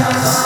Hare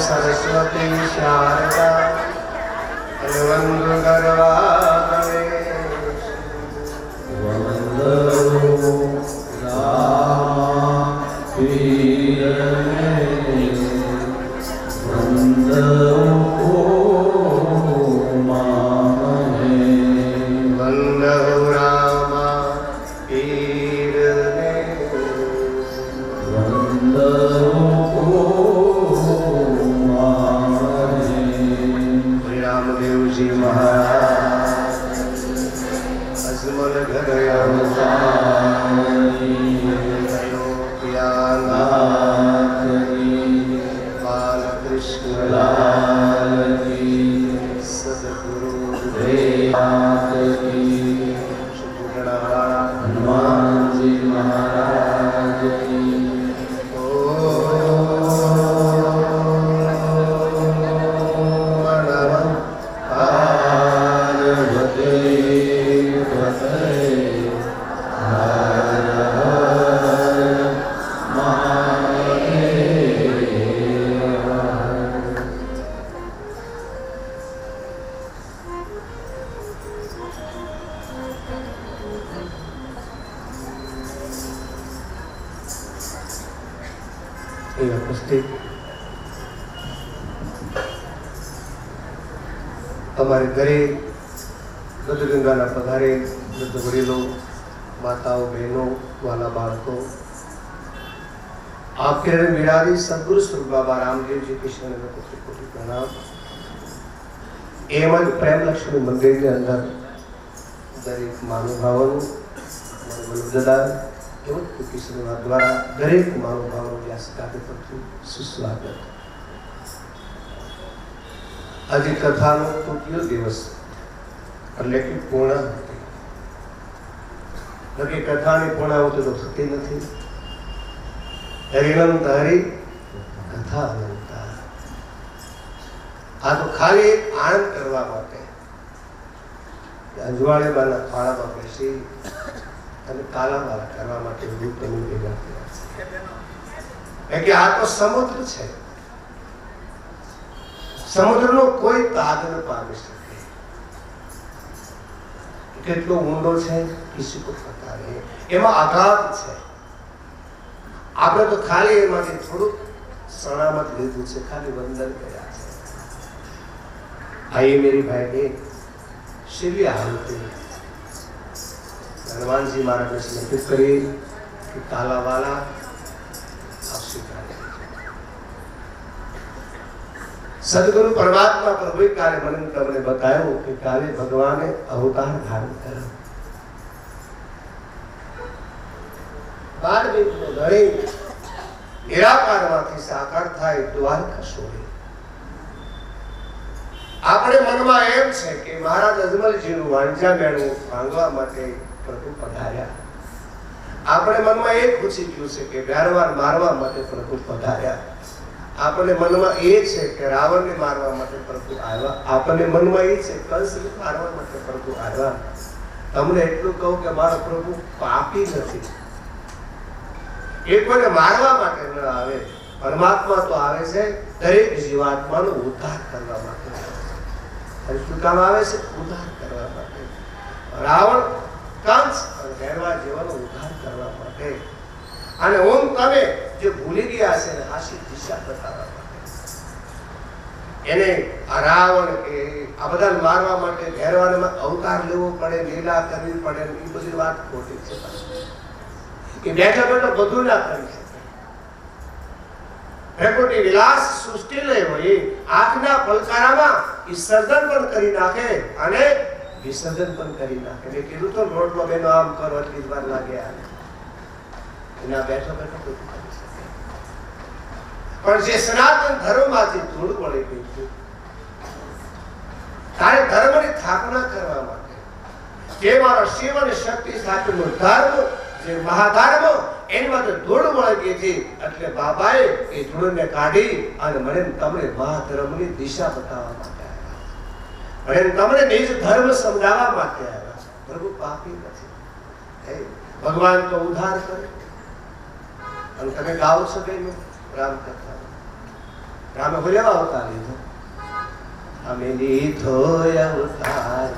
Saraswati Sharda वंदो गरवा हमारे घरे गंगा पधारे वृद्ध वडीलों, माताओं, बहनों, वाला बालकों, आपके मिरारी सदगुरु स्वरूप बाबा रामदेव जी के शरण में कोटि कोटि प्रणाम। एवं प्रेम लक्ष्मी मंदिर के अंदर दरेक महानुभावों मनोदादा एवं किशन द्वारा दरेक महानुभावों व्यासकार्य पर सुस्वागत। आज कथा तृतीय दिवस એટલે કે પૂર્ણાહુતિ નકી કથાની પૂર્ણાહુતિ તો થતી નથી। હરિનંત હરિ કથા અનંતા આ તો ખાલી આનંદ કરવા માટે અજવાળે બાના ફાળામાં બેસી અને કાલાવાળા કરવા માટે તમે ભેગા થયા છે। કે આ તો સમુદ્ર છે, समुद्र नो कोई ताद न पामी सके। કેટલો ઊંડો છે किसी को पता नहीं, એમાં આઘાત છે। આપણે તો ખાલી એમાંથી થોડું સલામત લીધું છે, ખાલી વંદન કર્યા છે। આઈ मेरी भाई शिवी आहुति हनुमान जी महाराज ने समर्पित करी कि काला वाला आप स्वीकार। सदगुरु परमात्मा प्रभु काले मन ने बताया कि काले भगवान ने अवतार धारण कर बार में घरे निराकार माथी साकार थाय द्वारका सोडे। આપણે મનમાં એમ છે કે મહારાજ અજમલજીનું વાંજા મેળવું માંગવા માટે પ્રભુ પધાર્યા। આપણે મનમાં એ પૂછી ગયું છે કે વ્યારવાર મારવા માટે પ્રભુ પધાર્યા। આપણે મનમાં એ છે કે રાવણને મારવા માટે પ્રભુ આવ્યા। આપણે મનમાં એ છે કંસને મારવા માટે પ્રભુ આવ્યા। તમને એટલું કહું કે મારો પ્રભુ પાપી નથી, એ કોઈને મારવા માટે ન આવે। પરમાત્મા તો આવે છે દરેક જીવાત્માનો ઉદ્ધાર કરવા માટે। શું કામ આવે છે? ઉદ્ધાર કરવા માટે। રાવણ કંસ અને ગેરવા જેવાનો ઉદ્ધાર કરવા માટે। અને ઓમ તમે જે ભૂલી ગયા છે ને આશી દિશા બતાવવા માટે। એને રાવણ કે આ બધા મારવા માટે ઘેરવાને અવતાર લેવો પડે, લીલા કરવી પડે, એ બધી વાત ખોટી છે। કે બેઠા બેઠા બધું ના કરી શકે। ભેકોટી વિલાસ સૃષ્ટિ લઈ હોય આંખના પલકારામાં એ સર્જન પણ કરી નાખે અને વિસર્જન પણ કરી નાખે। મેં કીધું તો રોટલો બેનો આમ કરો એટલી જ વાર લાગે એના બેઠો બેઠો બધું કરી શકે। પણ જે સનાતન ધર્મમાંથી ધૂળ વળી ગઈ છે, તારે ધર્મની સ્થાપના કરવા માટે જે મારો શિવ અને શક્તિ સાથેનો ધર્મ જે મહાધર્મ એની માટે ધૂળ વળી ગઈ છે, એટલે બાબાએ એ ધૂળને કાઢી અને મને તમને મહાધર્મની દિશા બતાવવા માટે આવ્યા। અને તમને નિજ ધર્મ સમજાવવા માટે આવ્યા છે. પ્રભુ પાપી નથી. ભગવાન તો ઉદ્ધાર કરે. અને તમે ગાઓ છો કઈ રામ કથા. રામે બોલ્યા અવતાર લીધો. અમે લીધો અવતાર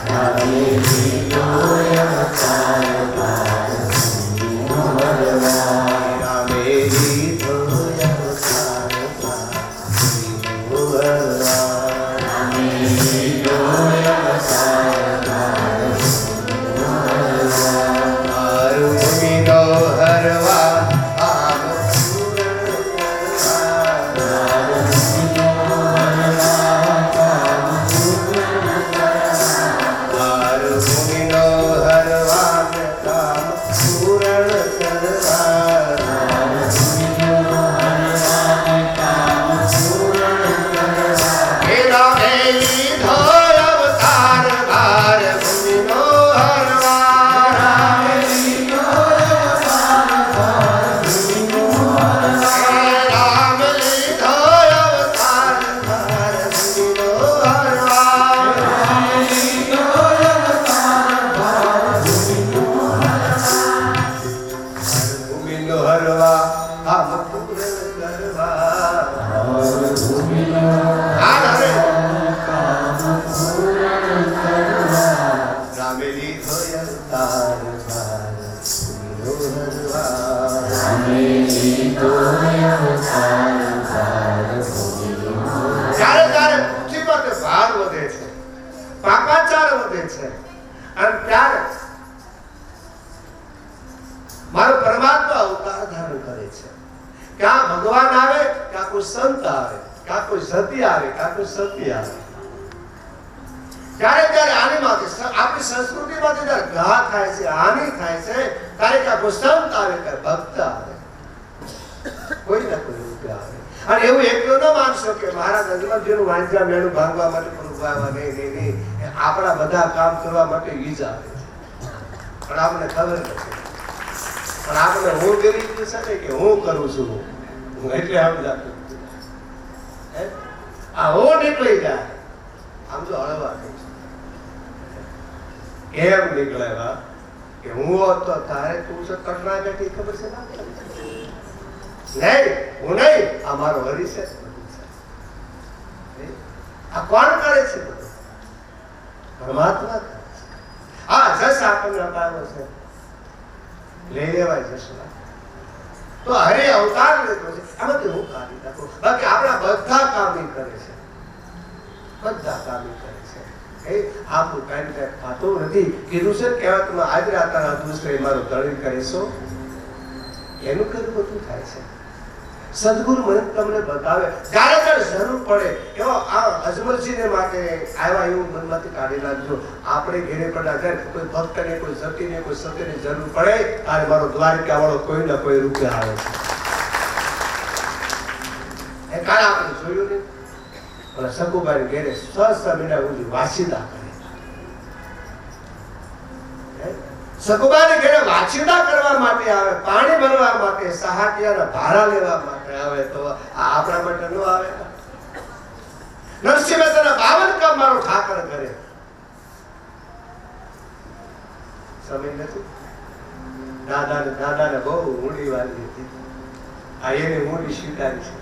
રામે લીધો અવતાર રામે લીધો મારો પરમાત્મા અવતાર ધારણ કરે છે. ક્યાં ભગવાન આવે, ક્યાં કોઈ સંત આવે, ક્યાં કોઈ સતી આવે, ક્યાં કોઈ સતી આવે. ત્યારે ત્યારે આની માટે આપણી સંસ્કૃતિમાંથી જ્યારે ઘા થાય છે, હાનિ થાય છે, ત્યારે ક્યાં કોઈ સંત આવે, ક્યાં ભક્ત આવે, કોઈ ના કોઈ રૂપે આવે. અને એવું એકલો ન માનશો કે મહારાજ અજમલજીનું વાંચા મેળું ભાંગવા માટે પૂરવા નહીં. આપણા બધા કામ કરવા માટે ઈ જ આવે છે. પણ આપણને ખબર નથી. પણ આપણે હું કરી છે ને કે હું કરું છું, હું એટલે સમજાતું આ હું નીકળી જાય. આમ તો હળવા કેમ નીકળે કે હું હોત તો તારે તું છે કટના બેઠી ખબર છે નહીં, હું નહીં, આ મારો હરી છે. આ કોણ કરે છે? પરમાત્મા કરે છે. આ જસ આપણને અપાયો છે, લઈ લેવાય જશો તો હરે અવતાર લીધો છે. આમાંથી હું કાઢી નાખું. બાકી આપણા બધા કામ કરે છે, બધા કામ કરે છે. આપણું કાંઈ કાંઈ ખાતું નથી. કીધું છે કહેવાય તમે આજ રાતા દુસરે મારો તળી કરીશો, એનું કર્યું બધું થાય છે. સદગુરુ મને તમને બતાવે જ્યારે જ્યારે જરૂર પડે એવો આ અજમલજીને માટે આવ્યા એવું મનમાંથી કાઢી નાખજો. આપણે ઘેરે પડ્યા જાય કોઈ ભક્તને, કોઈ સતીને, કોઈ સતીની જરૂર પડે ત્યારે મારો દ્વારિકા વાળો કોઈ ના કોઈ રૂપે આવે છે. એ કાલે આપણે જોયું ને ઓલા સકુબાઈ ઘેરે 6 મહિના સુધી વાસીદા કરે. સકુબાને ઘેરે વાચીદા કરવા માટે આવે, પાણી ભરવા માટે, સહાટિયાના ભાડા લેવા માટે આવે. તો આ આપણા માટે ન આવે? નરસિંહ મહેતાના 52 કામ મારો ઠાકર કરે. સમય નથી. દાદાને બહુ ઊંડી વાલી હતી. આ એને ઊંડી સ્વીકારી છે.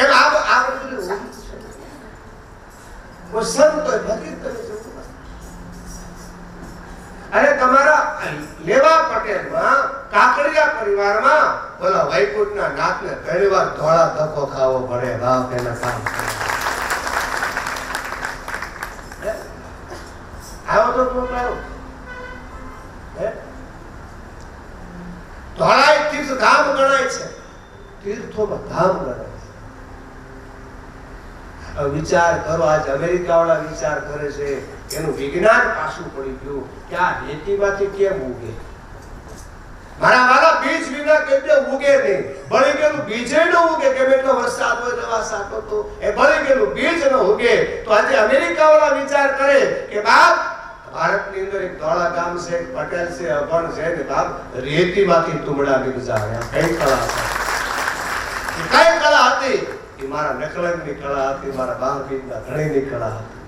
એમ આ બધું ઊંડી છે. वो सब तो भगत करे जो अरे તમારા લેવા પટેલમાં કાકડિયા પરિવારમાં બોલા વૈકુંઠના નાથને પહેલીવાર ધોળા ધક્કો ખાવો પડે. બાપ એના કામ આવો તો બોલાવો ધોળાઈ તીર્થ ધામ ગણાય છે. તીર્થોમાં ધામ ગણાય છે. વિચાર કરો, આજ અમેરિકા વાળા વિચાર કરે છે, એનું વિજ્ઞાન પાછું પડી ગયું કે આ રેતીમાંથી કેમ ઉગે. મારા વાલા બીજ વિના કેમ ઉગે નહીં. બળી ગયેલું બીજે ન ઉગે. કેમ એટલો વરસાદ હોય દવા સાટો તો એ બળી ગયેલું બીજ ન ઉગે. તો આજે અમેરિકા વાળા વિચાર કરે કે બાપ ભારતની અંદર એક ધોળા ગામ છે, એક પટેલ છે, અભણ છે ને બાપ રેતીમાંથી તુમડા નીકળ્યા. કઈ કળા છે. કઈ કળા હતી? એ મારા નકલની કળા હતી, મારા બાળબીજના ધણીની કળા હતી.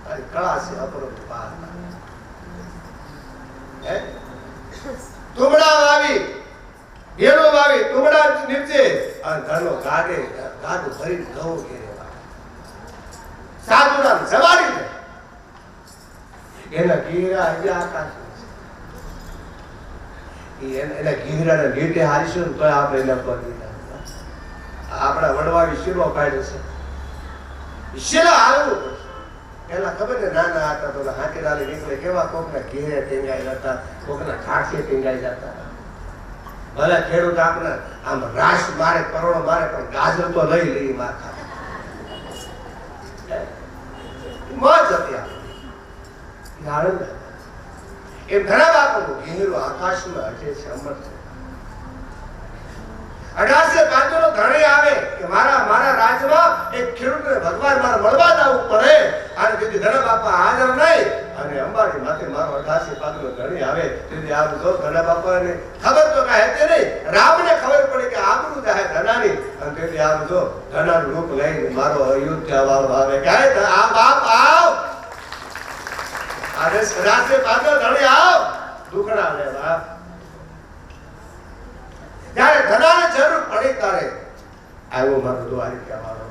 આ કળા છે અપરંપાર. તુમડા વાવી, ઘેરો વાવી, તુમડા નીચે અને ધનો ગાડે ગાડું ભરી ઘઉં ઘેરે સાધુના સવારી દે. એના ગીરા હજી આકાશ એના ગીરાને લીટે હારીશું તો આપણે એના પર આપણા વડવાવી શીરો કાઢ્યો છે. શીરો હારવું પડશે. પેલા ખબર ને નાના હતા તો હાથીલાલી નીકળે કેવા કોકના ઘેરે ટેંગાઈ જતા, કોકના કાઠે ટેંગાઈ જતા. ભલે ખેડૂત આપણે આમ રાશ મારે, કરોડો મારે, પણ ગાજર તો લઈ લઈ માર ખાતા. મોજ હતી આપણે. એમ ઘણા બાપુ ઘેરું આકાશમાં હટે છે, અમર છે. 1805 નો ધણી આવે કે મારા રાજમાં એક ખેડૂતને ભગવાન મારે મળવા જવું પડે, અને તેથી ઘણા બાપા હાજર નહીં, અને અંબાડી માથે મારો 1805 નો ધણી આવે. તેથી આમ જો ઘણા બાપાને ખબર તો કાંઈ હતી નહીં, રામને ખબર પડી કે આબરૂ જાય ધનાની, અને તેથી આમ જો ધનાનું રૂપ લઈને મારો અયોધ્યા વાળો આવે કે આ બાપ આવ, આજે રાત્રે પાછો ધણી આવ દુખડા લેવા. જ્યારે ધનાને જરૂર પડી ત્યારે આવ્યો મારો દ્વારિકા વાળો.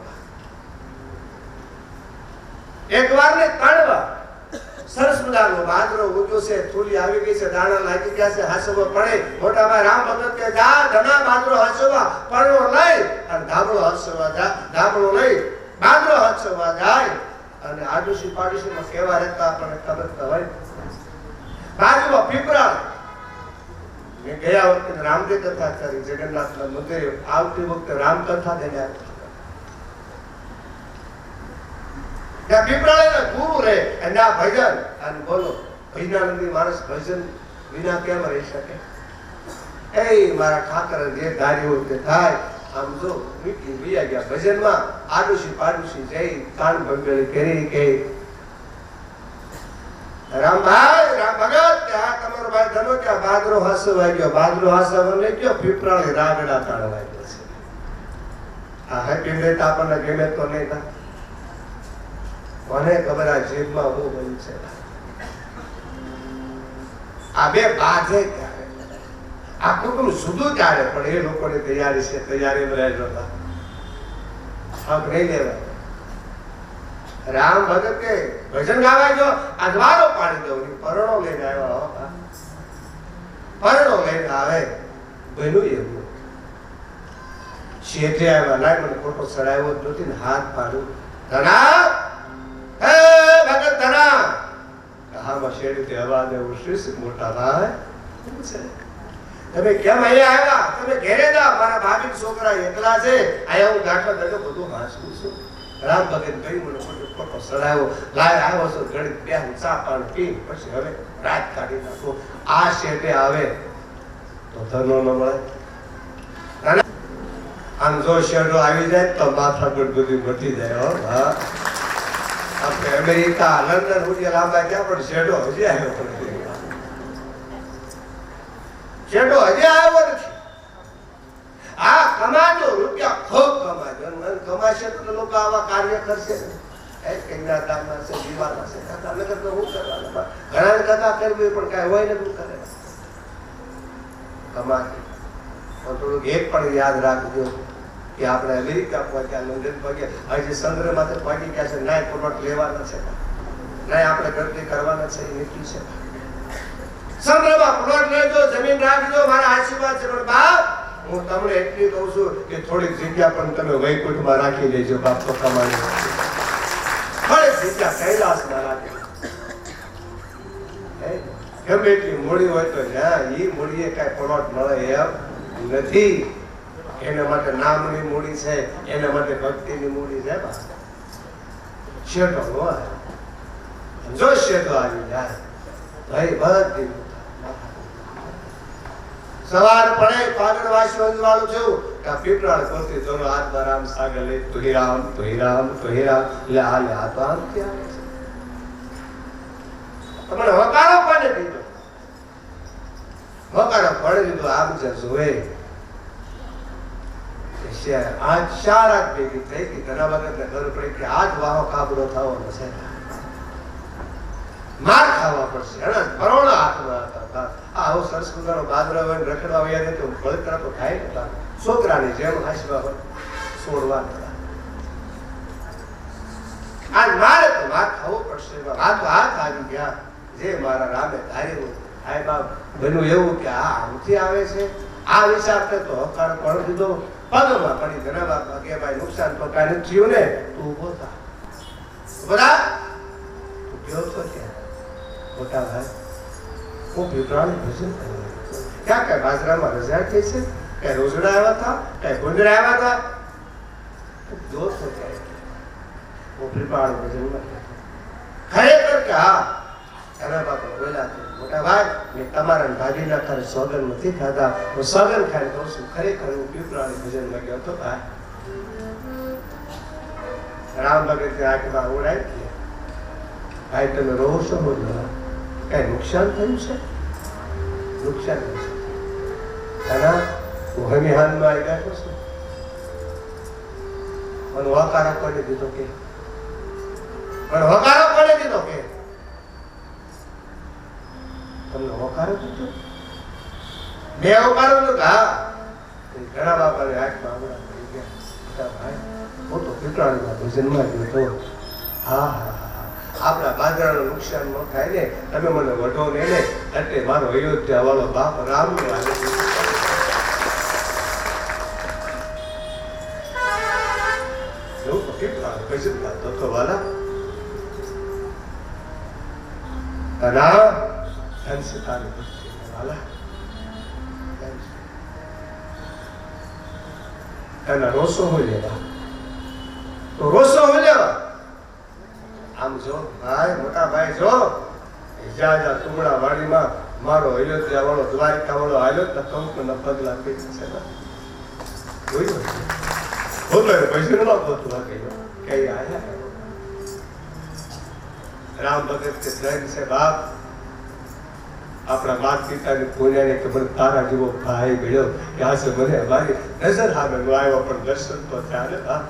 એક વાર ને 3 વાર સરસ મજાનો બાજરો ઉગ્યો છે, થૂલી આવી ગઈ છે, દાણા લાગી ગયા છે, હાસવા પડે. મોટા ભાઈ રામ ભગત કે જા ધના બાજરો હાસવા પડો લઈ અને ધાબળો હાસવા જા, ધાબળો લઈ બાજરો હાસવા જાય. અને આડોશી પાડોશીમાં કેવા રહેતા આપણને ખબર તો હોય. બાજુમાં પીપળા મેં ગયા વખતે રામદેવ કથા કરી જગન્નાથના મંદિરે, આવતી વખતે રામકથા થઈને ત્યાં પીપળાના ગુરુ રહે અને આ ભજન. અને બોલો ભજનાનંદી માણસ ભજન વિના કેમ રહી શકે? એ મારા ઠાકર જે ધાર્યું તે થાય. આમ જો મીઠી ભૈયા ગયા ભજનમાં, આડોશી પાડોશી જઈ કાન ભંગળી કરી કે રામભાઈ રામ ભગત ત્યાં તમારો ભાઈ ધનો ક્યાં બાજરો હાસવા ગયો, બાજરો હાસવા લઈ ગયો, પીપળાની રાગડા તાળવા ગયો છે. આ હેપી ડે આપણને ગમે તો નહીં થાય. મને ખબર આ જીભમાં હું બન્યું છે. આ બે બાજે ક્યારે, આ કુટુંબ સુધું ક્યારે, પણ એ લોકોની તૈયારી છે, તૈયારી રહેજો હક નહીં લેવાય. રામ ભગત કે ભજન ગાવા ગયો, આ દ્વારો પાડી દઉં, પરણો લઈને આવ્યો. પરણો લઈને આવે બન્યું એવું. શેઠે આવ્યા, લાય મને ફોટો ચડાવ્યો નથી ને હાથ પાડ્યું. ધના હે ભગત ધના. હામાં શેઠથી અવાજ એવું શ્રી મોટા ભાઈ તમે કેમ અહીંયા આવ્યા? તમે ઘેરે જા, મારા ભાભી છોકરા એકલા છે, અહીંયા હું ગાંઠવા બેઠો બધું હાંસું છું. રામ ભગત કઈ મને ફોટો ચડાવ્યો, લાય આવ્યો છો, ઘડી બે ચા પાણી પી પછી હવે રાત કાઢી નાખો. આ શેઠે આવે તો ધનો ન મળે. આમ જો શેઠો આવી જાય તો માથા પર બધી મટી જાય. હા આપણે અમેરિકા લંડન સુધી લાંબા ક્યાં પણ શેઠો હજી આવ્યો નથી. શેઠો હજી આવ્યો નથી. આ કમાજો રૂપિયા ખૂબ કમાજો, કમાશે તો લોકો આવા કાર્ય કરશે. ઘણા કથા કરવી પણ કઈ હોય ને કરે. કમાશે થોડુંક એક પણ યાદ રાખજો કે આપણે અમેરિકા પહોંચ્યા, લંડન પહોંચ્યા, હજી ચંદ્રમાંથી પહોંચી ગયા છે, નાય પ્રોડક્ટ લેવાના છે, નાય આપણે ગણતરી કરવાના છે, એ નક્કી છે. ચંદ્રમાં પ્લોટ લેજો, જમીન રાખજો, મારા આશીર્વાદ છે. પણ બાપ હું તમને એટલી કહું છું કે થોડીક જગ્યા પણ તમે વૈકુંઠમાં રાખી દેજો બાપ, તો કમાણી થોડીક જગ્યા કૈલાસમાં રાખી. ગમે એટલી મૂડી હોય તો જ્યાં એ મૂડીએ કઈ પ્લોટ મળે એમ નથી. એના માટે નામની મૂડી છે, એના માટે ભક્તિની મૂડી છે. શેઠો હોય જો શેઠો આવી જાય ભાઈ બધી સવાર પડે પાગળ વાસવંજ વાળું થયું કે પીપળાળ કોથી જોનો હાથમાં રામ સાગર લઈ તુહી રામ તુહી રામ તુહી રામ લે આ તો આમ ક્યાં છે? તમને હકારો કોને દીધો? હકારો પડે દીધો. આમ છે જોવે આજ શારાત ભેગી થઈ કે ઘણા વખત ખબર પડી કે આજ વાહો કાબડો થવાનો છે, માર ખાવા પડશે. એના પરોણા હાથમાં હતા. આવો સરસ મજાનો બાદરા હોય રખડવા વયા તો બળતરા તો થાય ને. છોકરાની જેમ હાસવા હોય છોડવા નતા. આજ મારે તો માર ખાવો પડશે. હાથ આવી ગયા જે મારા રામે ધાર્યું. હાય બાપ બન્યું એવું કે આ આમથી આવે છે. આ વિચારતે તો હકારો પણ દીધો પગમાં પડી. ઘણા બાપા કે ભાઈ નુકસાન તો કાંઈ નથી થયું ને, તું ઉભો થા. બધા તું ગયો તો ક્યાં મોટા ભાઈ? હું પીપળાની ભજન કરવા ક્યાં કઈ બાજરામાં રજા થઈ છે, કઈ રોજડા આવ્યા હતા, કઈ ગુંજરા આવ્યા હતા. તું ગયો તો ક્યાં? હું પીપળાનું ભજનમાં ખરેખર કે હા. ઘણા બાપા બોલ્યા મોટા ભાઈ મેં તમારા ભાગીના તારે સોગન નથી ખાધા. હું સોગન ખાઈ કહું છું ખરેખર હું પીપળાની ભજનમાં ગયો હતો ભાઈ. રામ ભગત આંખમાં ઉડાઈ ગયા. ભાઈ તમે રહો છો બોલો, કઈ નુકસાન થયું છે? નુકસાન થયું હું હમી હાલમાં આવી બેઠો છું. મને વકારો કોને દીધો કે? પણ વકારો કોને દીધો કે? તમને વકારો દીધો? મેં વકારો તો હા. ઘણા બાપાને આંખમાં આંગળા પડી ગયા. ભાઈ હું તો પીપળાના ભજનમાં ગયો હતો. હા હા હા, આપણા બાજરાનું નુકસાન ન થાય ને, તમે મને વઢો ને એટલે મારો અયોધ્યા વાળો બાપ રામ ને એવું તો પીપળાનું ભજન ગાતો હતો વાલા. અને ધનસીતાની ભક્તિ વાલા એના રોસો હોય લેવા તો રોસો હોય લેવા. આમ જો ભાઈ મોટા ભાઈ જો જા તુમડા વાડીમાં મારો અયોધ્યા વાળો દ્વારિકા વાળો આવ્યો તો કંકુના પગલા પીઠ છે ને જોયું બોલો પૈસા ન પોતું કહ્યું કઈ આયા રામ ભગત કે ધન છે બાપ. આપણા માતા પિતાની પૂજાને કે મને તારા જેવો ભાઈ મળ્યો કે આ છે મને અમારી નજર સામે આવ્યો પણ દર્શન તો થયા ને બાપ.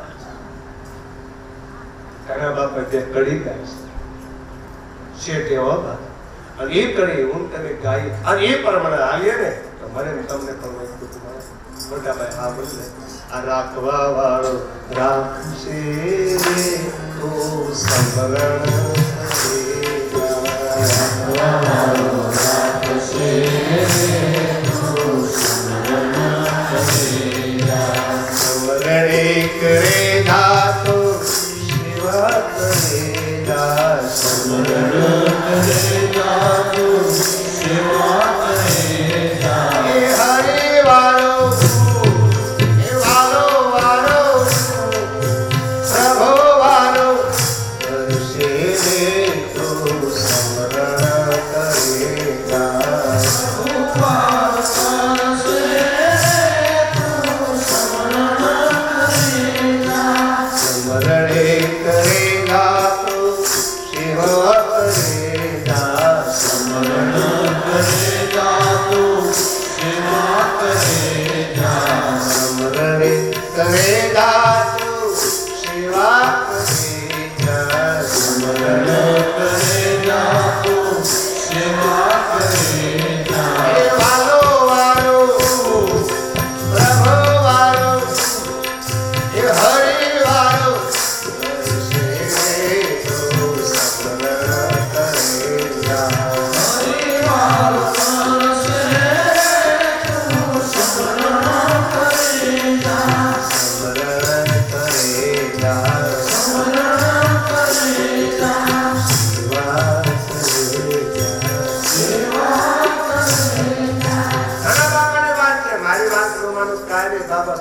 ઘણા બાપા જે કડી ગાય છે એવો બાપ. અને એ કડી હું તમે ગાઈ અને એ પ્રમાણે આવીએ ને તો મને તમને પણ મોટા ભાઈ હા બોલે આ રાખવા વાળો રાખશે તો સંભરણ કરે ધાતો સેવા કરેલા સમરણ કરે ધાતો સેવા કરેલા એ હરે વાળો એ વાળો વાળો પ્રભુ વાળો કરશે તો સમરણ કરેલા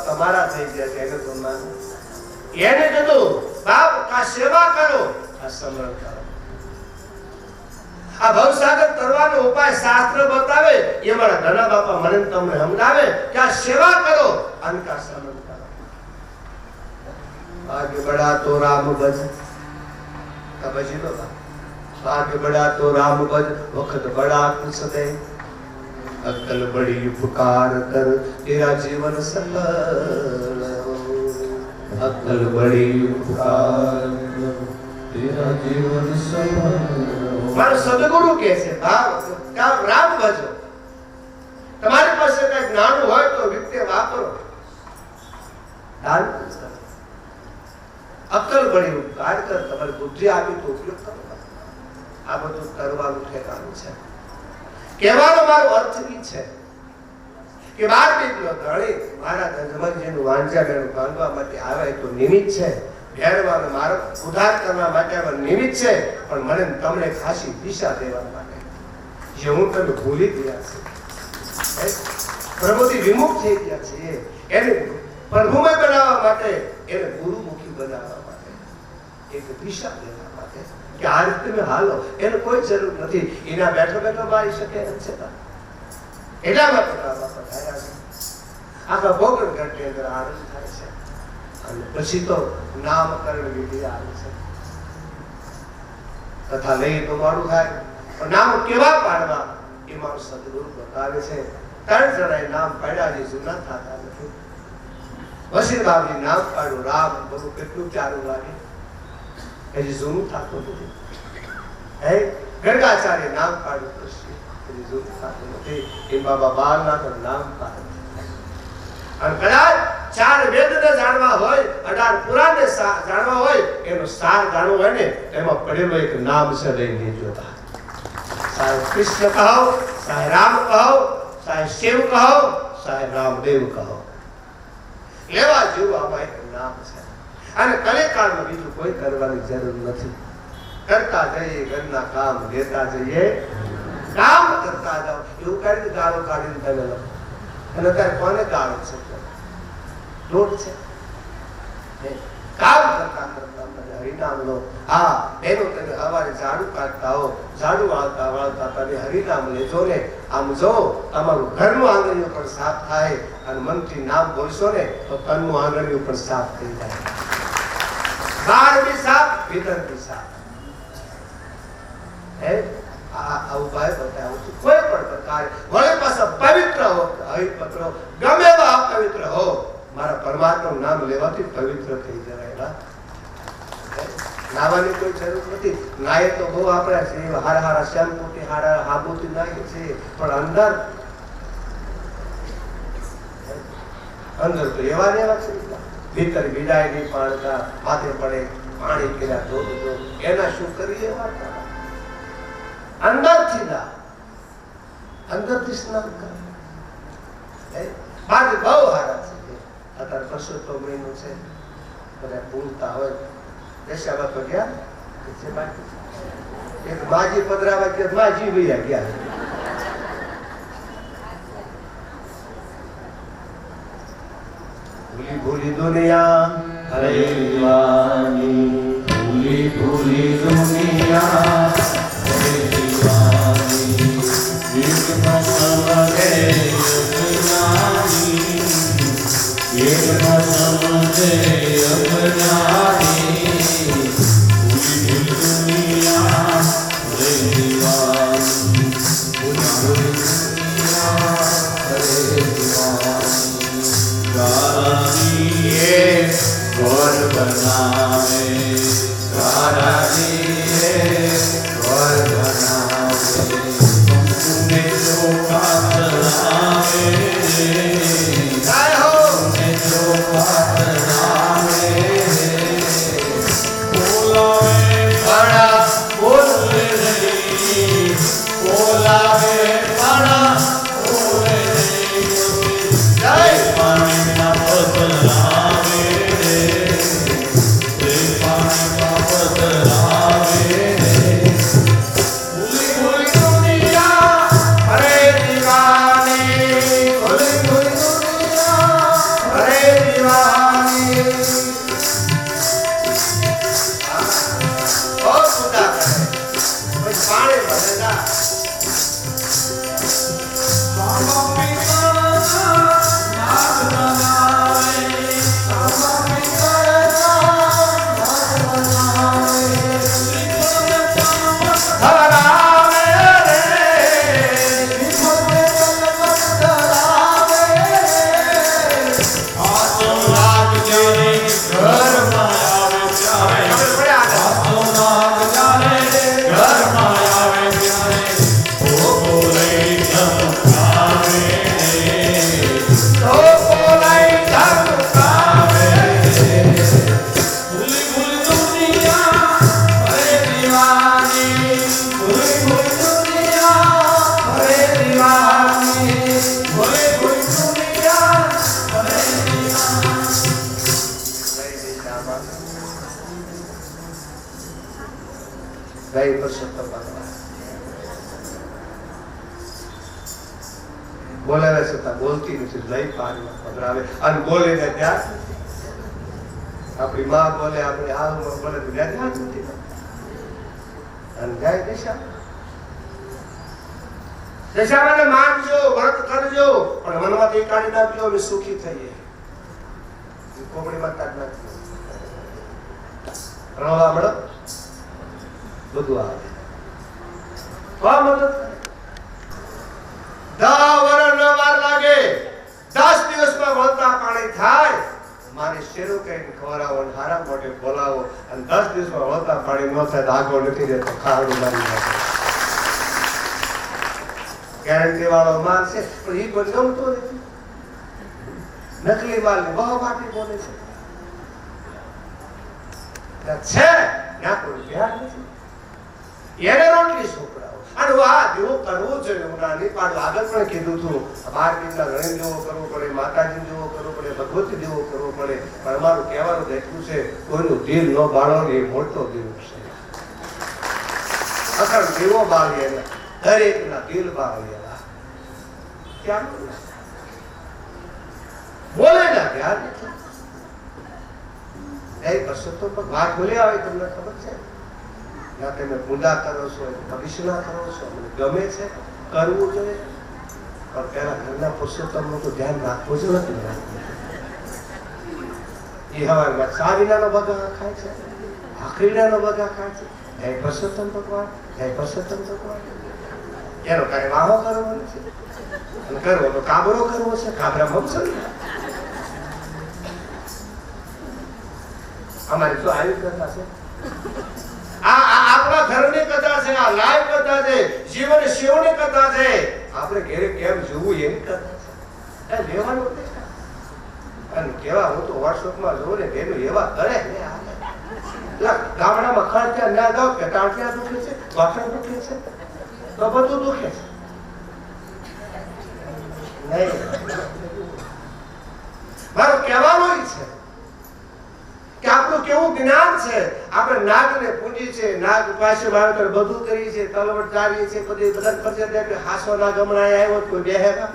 તમારા થઈ ગયા એને તો એને કીધું બાપ કા સેવા કરો આ સમરણ કરો. આ ભવસાગર તરવાનો ઉપાય શાસ્ત્ર બતાવે એ મારા ઘણા બાપા મને તમને સમજાવે કે આ સેવા કરો અને કા સમરણ કરો. આગે બડા તો રામ ભજ કબજી નો આગે બડા તો રામ ભજ વખત બડા કુછ દે अक्कल बड़ी उपकार कर तेरा जीवन सफल अकल बड़ी उपकार तेरा जीवन सफल मारो सदगुरु કહે છે ભાવ રામ ભજો તમારી પાસે કઈ જ્ઞાન હોય તો વિતે વાપરો દાન કરો અકલ બળી ઉપકાર કર તમારી બુદ્ધિ આપી તો ઉપયોગ કરો આ બધું કરવાનું ઠેકાણું છે કહેવાનો મારો અર્થ ઈ છે કે બાર દીકરો ધણી મારા જજમનજીનું વાંઝાનું ભાંગવા માટે આવે તો નિમિત્ત છે ઘેરવાનો મારો ઉદ્ધાર કરવા માટે આવે નિમિત્ત છે પણ મને તમને ખાસી દિશા દેવા માટે જે હું તમે ભૂલી ગયા છે પ્રભુથી વિમુખ થઈ ગયા છે એને પ્રભુમય બનાવવા માટે એને ગુરુમુખી બનાવવા માટે એક દિશા દેવા માટે કે આ રીતે મેં હાલો એને કોઈ જરૂર નથી એના બેઠો બેઠો મારી શકે એમ છે એટલા માટે પધાર્યા છે આખા ભોગણ ઘટની અંદર આનંદ થાય છે અને પછી તો નામકરણ વિધિ આવે છે કથા લઈએ તો મોડું થાય પણ નામ કેવા પાડવા એ મારો સદગુરુ બતાવે છે ત્રણ જણાએ નામ પાડ્યા જે જૂના થતા નથી વસીર બાબજી નામ પાડ્યું રામ બધું કેટલું પ્યારું લાગે હજી જૂનું થતું નથી હે ગર્ગાચાર્ય નામ પાડ્યું કૃષ્ણ હજી જૂનું થતું નથી એ બાબા બાલનાથ નામ પાડ્યું અને કદાચ ચાર વેદને જાણવા હોય 18 પુરાણને જાણવા હોય એનો સાર જાણવો હોય ને એમાં પડેલો એક નામ છે લઈ લેજો સાહેબ કૃષ્ણ કહો સાહેબ રામ કહો સાહેબ શિવ કહો સાહેબ રામદેવ કહો લેવા જેવું આમાં એક નામ છે અને કલેકાળમાં બીજું કોઈ કરવાની જરૂર નથી કરતા જઈએ ઘરના કામ લેતા જઈએ કામ કરતા જાઓ એવું કરીને ગાળો કાઢીને તમે લખો અને અત્યારે કોને ગાળો છે દોઢ છે કામ કરતા કરતા તમે હરિનામ લો હા એનો તમે હવારે ઝાડુ કાઢતા હો ઝાડુ વાળતા વાળતા તમે હરિનામ લેજો ને આમ જો તમારું ઘરનું આંગણિયું પણ સાફ થાય અને મનથી નામ બોલશો ને તો તનનું આંગણિયું પણ સાફ થઈ જાય બહાર બી સાફ ભીતર બી સાફ હે આ ઉપાય બતાવું છું કોઈ પણ પ્રકારે વળી પાછા પવિત્ર હો હરિપત્રો ગમે એવા અપવિત્ર હો મારા પરમાત્માનું નામ લેવાથી પવિત્ર થઈ જવાય નાવાની કોઈ જરૂર નથી નાય તો બહુ આપણા છે હારા હારા શેમ્પૂથી હારા હાબુથી નાય છે પણ અંદર તો એવા ને એવા છે ભીતર વિદાય નહીં પાડતા માથે પડે પાણી કર્યા ધોધ એના શું કરીએ અંદરથી ના અંદરથી સ્નાન કરે બાકી બહુ હારા છે અત્યારે પરસોત્તમ મહિનો છે બધા ભૂલતા હોય દશામાં તો ગયા એક માજી પધરાવા ગયા માજી વૈયા ગયા ભૂલી ભૂલી દુનિયા હરે દીવાની ભૂલી ભૂલી દુનિયા હરે દીવાની એક સમજે અજ્ઞાની એક સમજે અજ્ઞાની ભૂલી ભૂલી દુનિયા હરે દીવાની ભૂલી ભૂલી દુનિયા હરે દીવાની ગારાની ઘર બનાવે ગારાની ઘર બનાવે તુમે જો પાતરાવે જય હો તુમે જો પાતરાવે બોલાવે બડા બોલે નહીં બોલાવે બડા બોલે નહીં જય પાણીના પતરાવે જય પરસોત્તમ ભગવાન બોલાવે છતાં બોલતી નથી, લઈ પાડવા પધરાવે અને બોલે ને ત્યાં આપણી માં બોલે, આપણી હાલમાં બોલે તો ધ્યાન નથી અને જાય દિશા દશામાને માનજો, વ્રત કરજો, પણ મનમાંથી કાઢી નાખજો અમે સુખી થઈએ. કોમડીમાં કાઢ નાખજો, રવા મળે બધું આવે. મદદ કરે. 10 વર્ષ ન વાર લાગે, 10 દિવસમાં વળતા પાણી થાય. મારી શેરો કઈ ખવડાવો, હારા મોઢે બોલાવો અને 10 દિવસમાં વળતા પાણી ન થાય તો આગળ નથી રહેતો, ખાડું મારી નાખે. ગેરંટી વાળો માલ છે પણ એ કોઈ ગમતો નથી. નકલી માલ ને બહુ વાટી બોલે છે, ત્યાં કોઈ ધ્યાન નથી. એને રોટલી છોકરાઓ અને આ જેવો કરવો જોઈએ. હું નાની પાડું આગળ પણ કીધું હતું, 12 દિનના ગણેશ જેવો કરવો પડે, માતાજી જેવો કરવો પડે, ભગવતી જેવો કરવો પડે. પણ અમારું કહેવાનું એટલું છે, કોઈનું દિલ ન બાળો એ મોટો દિલ છે. અખંડ દીવો બાળીએ, દરેકના દિલ બાળીએ. ક્યાં બોલે ના ધ્યાન નથી. પરસોત્તમ વાત બોલી આવે તમને ખબર છે? ના તમે પૂજા કરો છો, અભિષેક કરો છો, મને ગમે છે, કરવું જોઈએ, પણ પેલા ઘરના પુરુષોત્તમનું તો ધ્યાન રાખવું જ નથી. એ હવારમાં ચા વિનાનો બગા ખાય છે, ભાખરીનાનો બગા ખાય છે. જય પરસોત્તમ ભગવાન, જય પરસોત્તમ ભગવાન. એનો કઈ વાહો કરવો નથી, અને કરવો તો કાબરો કરવો છે, કાબરા મમસો. અમારી શું આવી કથા છે? આપણા ઘરની કથા છે, આ લાઈવ કથા છે, જીવન શિવની કથા છે. આપણે ઘરે કેમ જોવું એની કથા છે. લેવાનું અને કેવા હું તો વોટ્સઅપમાં જોઉં ને બેનું એવા કરે ને ગામડામાં ખર્ચ ના જાવ કે ટાંટિયા દુખે છે, વાસણ દુખે છે, તો બધું દુખે છે. નહીં, મારો કહેવાનો છે કે આપણું કેવું જ્ઞાન છે. આપણે નાગને પૂજી છે, નાગ પાસે વાવેતર બધું કરી છે, તલવટ ચાલીએ છે, બધી બધા પરચે કે હાસો ના ગમણા આવ્યો કોઈ બેહેગા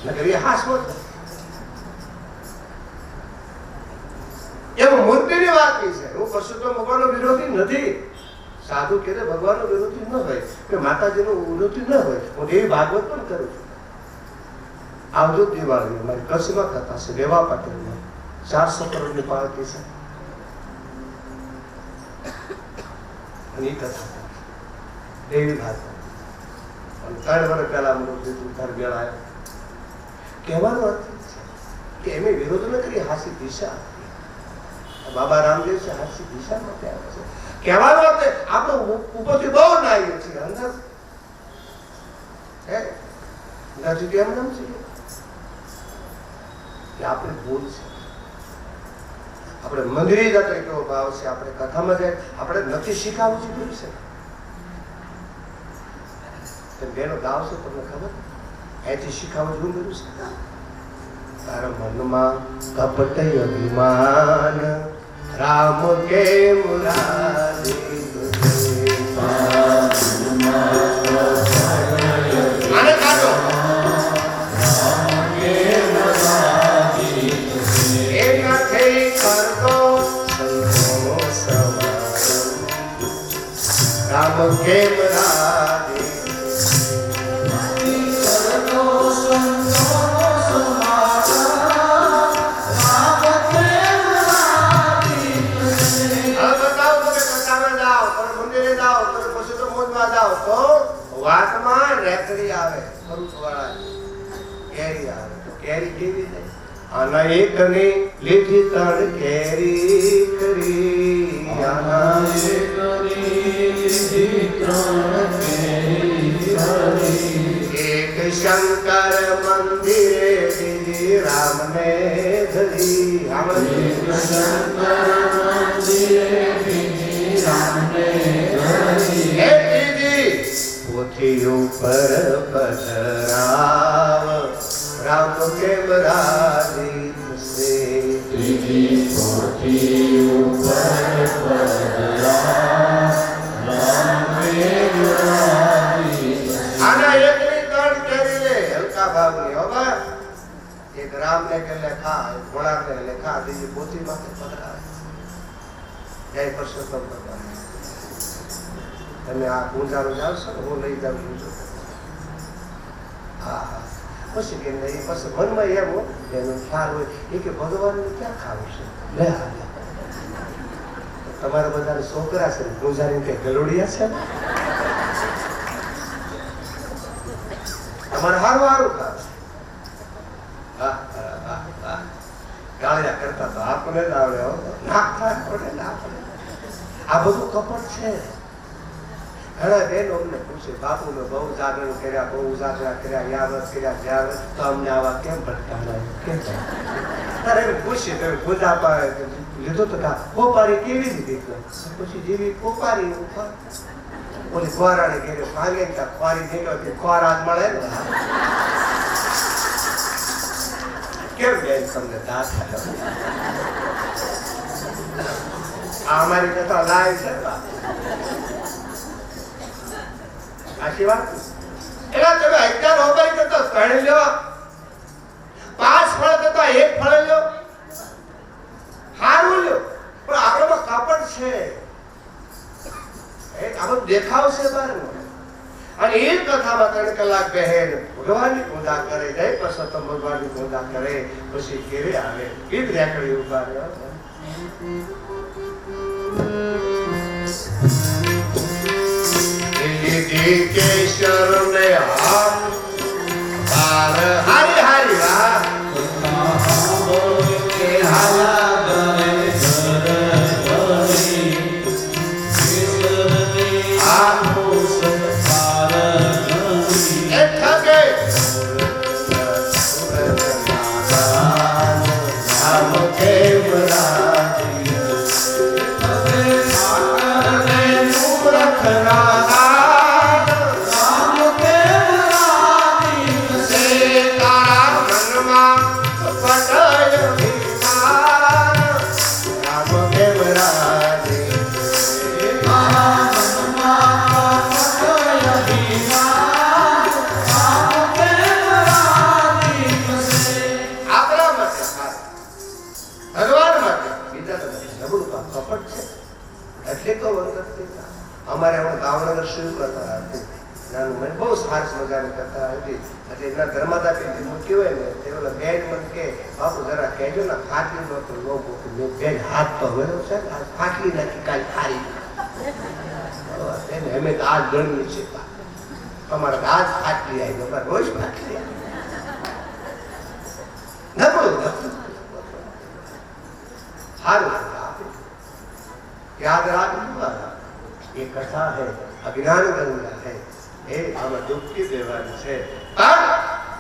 નગર એ હાસો એવું મૂર્તિની વાત છે. હું પરસોત્તમ ભગવાનનો વિરોધી નથી. સાધુ કે ભગવાનનો વિરોધી ન હોય કે માતાજીનો વિરોધી ન હોય. હું એવી ભાગવત પણ કરું છું. આવજો દિવાળી અમારી કચ્છમાં કથા છે, રેવા પાટીલમાં 400 કરોડની પાર્ટી છે અને એ કથા દેવી ભાષા. 3 વર્ષ પહેલા મને ઘર ગણાયો. કહેવાનો અર્થ છે કે એમ વિરોધ ન કરી, હાસી દિશા. બાબા રામદેવ છે, હાસી દિશા માટે આવે છે. કહેવાનો અર્થ આપણે ઉપરથી બહુ નાઈએ છીએ, અંદર હે નથી કેમ નામ છે કે આપણે ભૂલ છે. આપણે મંદિરે જતા કેવો ભાવ છે, આપણે કથામાં જાય આપણે નથી શીખાવું છે ભૂલ છે. બેનો ગાવ છે તમને ખબર? અહીંથી શીખાવું શું કર્યું છે? તારા મનમાં કપટ અભિમાન રામ કે મુરારી આને કાઢો. રામ કેમ રાધે વાતમાં રેકડી આવે, ફ્રૂટ વાળા કેરી આવે તો કેરી કેવી જાય. આના એકની લીધી 3 કેરી કરી, આના એકની લીધી 3 કેરી કરી. એક શંકર મંદિરે દીધી રામને ધરી, શંકર મંદિરે દીધી રામને ધરી. પોથી ઉપર પધરાવ રામ કેમ રાજી થશે. ત્રીજી કોઠી ઉપર પધરા રામ મેઘ રાજી થશે. આના એકની ત્રણ કેરી લે હલકા ભાવની હો બા. એક રામ ને કે લેખા, એક ઘોડા ને લેખા, બીજી પોથી માથે પધરાવે. જય પરસોત્તમ ભગવાન. તમે આ પૂંજારો જાવશો ને હું લઈ જાઉં છું. હા હા પછી કે નહીં, પછી મનમાં એમ હોય એનો ખ્યાલ હોય એ કે ભગવાનને ક્યાં ખાવું છે. લે આ લે. તમારા બધા છોકરા છે પૂજારી કે ગલુડિયા છે ને? તમારે હારું હારું ખાવ. હા હા હા ગાળ્યા કરતા તો આપણને જ આવડે હો. ના થાય પડે ના પડે. આ બધું કપટ છે. ઘણા બહેનો અમને પૂછે બાપુ મેં બહુ જાગરણ કર્યા, બહુ ઉજાગરા કર્યા, યાવત કર્યા, જ્યાવત, તો અમને આવા કેમ ભટકાણા કેમ? તારે એમ પૂછીએ તમે પૂજા પાડે લીધો તો કા કોપારી કેવી રીતે પછી જેવી કોપારી ઉપર ઓલી કોરાને ઘેરે ભાંગે ત્યાં ખોરી નીકળે કે ખોરાક મળે ને. કેમ બેન તમને દાંત આ અમારી કથા લાઈવ છે. આશી વાત એલા તમે 11 હોબાઈ કરતો ત્રણ લ્યો, 5 ફળ કરતા 1 ફળ લ્યો, હારું લ્યો. પણ આપણામાં કાપડ છે, આપણો દેખાવ છે બહારનો. અને એ કથામાં 3 કલાક બહેન ભગવાનની પૂજા કરે, જય પરસોત્તમ ભગવાનની પૂજા કરે, પછી ઘેરે આવે ગીત રેકડી ઉભા રહ્યો. કેશર ને હાર હારી હારી વાહ કે હાલા ગરે ઘર ભરી કેસરની આખો સંસાર ગરી એ થકે નામ કેમ રાજી હવે આકરને મૂર્ખ ના અમારે હમણાં ભાવનગર શરૂ કરતા હતી નાનું મને બહુ સારસ મજાની કથા હતી. એટલે એના ધર્માદા પેલી મૂકી હોય ને તે ઓલા બેન મને કે બાપુ જરા કહેજો ને ફાટલી નો તો નો મૂકી. મેં બેન હાથ તો વળ્યો છે ને ફાટલી નાખી કાંઈ ખારી એને અમે તો આ ગણવી છે અમારે આજ ફાટલી આવી અમારે રોજ ફાટલી નબળું સારું याद रखना ये कथा है अज्ञान गंगा है ये हम दुख की देवानी है पर